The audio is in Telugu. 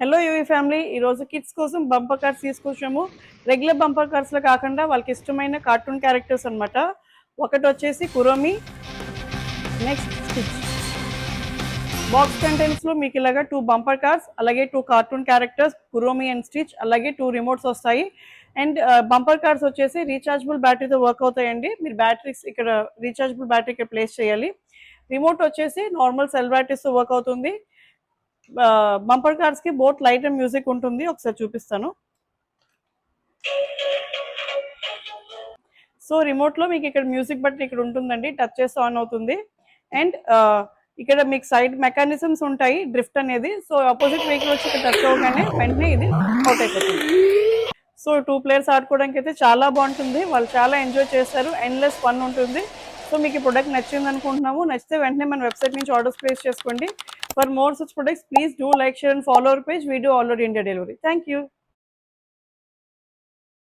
హలో యూవీ ఫ్యామిలీ, ఈరోజు కిడ్స్ కోసం బంపర్ కార్డ్స్ తీసుకొచ్చాము. రెగ్యులర్ బంపర్ కార్డ్స్లో కాకుండా వాళ్ళకి ఇష్టమైన కార్టూన్ క్యారెక్టర్స్ అనమాట. ఒకటి వచ్చేసి కురోమి, నెక్స్ట్ స్టిచ్. బాక్స్ కంటెంట్స్లో మీకు ఇలాగా 2 బంపర్ కార్డ్స్, అలాగే 2 కార్టూన్ క్యారెక్టర్స్ కురోమి అండ్ స్టిచ్, అలాగే 2 రిమోట్స్ వస్తాయి. అండ్ బంపర్ కార్డ్స్ వచ్చేసి రీఛార్జబుల్ బ్యాటరీతో వర్క్ అవుతాయండి. మీరు బ్యాటరీస్ ఇక్కడ రీఛార్జబుల్ బ్యాటరీ ఇక్కడ ప్లేస్ చేయాలి. రిమోట్ వచ్చేసి నార్మల్ సెల్ బ్యాటరీస్తో వర్క్ అవుతుంది. బంపర్ కార్డ్స్ కి బోత్ లైట్ అండ్ మ్యూజిక్ ఉంటుంది. ఒకసారి చూపిస్తాను. సో రిమోట్ లో మీకు ఇక్కడ మ్యూజిక్ బటన్ ఇక్కడ ఉంటుందండి, టచ్ చేస్తే ఆన్ అవుతుంది. అండ్ ఇక్కడ మీకు సైడ్ మెకానిజమ్స్ ఉంటాయి డ్రిఫ్ట్ అనేది. సో ఆపోజిట్ వెహికల్ వచ్చి ఇక్కడ టచ్ అవగానే వెంటనే ఇది అవుట్ అయిపోతుంది. సో 2 ప్లేయర్స్ ఆడుకోవడానికి అయితే చాలా బాగుంటుంది. వాళ్ళు చాలా ఎంజాయ్ చేస్తారు. ఎండ్లెస్ ఫన్ ఉంటుంది. సో మీకు ఈ ప్రొడక్ట్ నచ్చింది అనుకుంటున్నాము. నచ్చితే వెంటనే మన వెబ్సైట్ నుంచి ఆర్డర్స్ ప్లేస్ చేసుకోండి. For more such products, please do like, share and follow our page. We do all over India delivery. Thank you.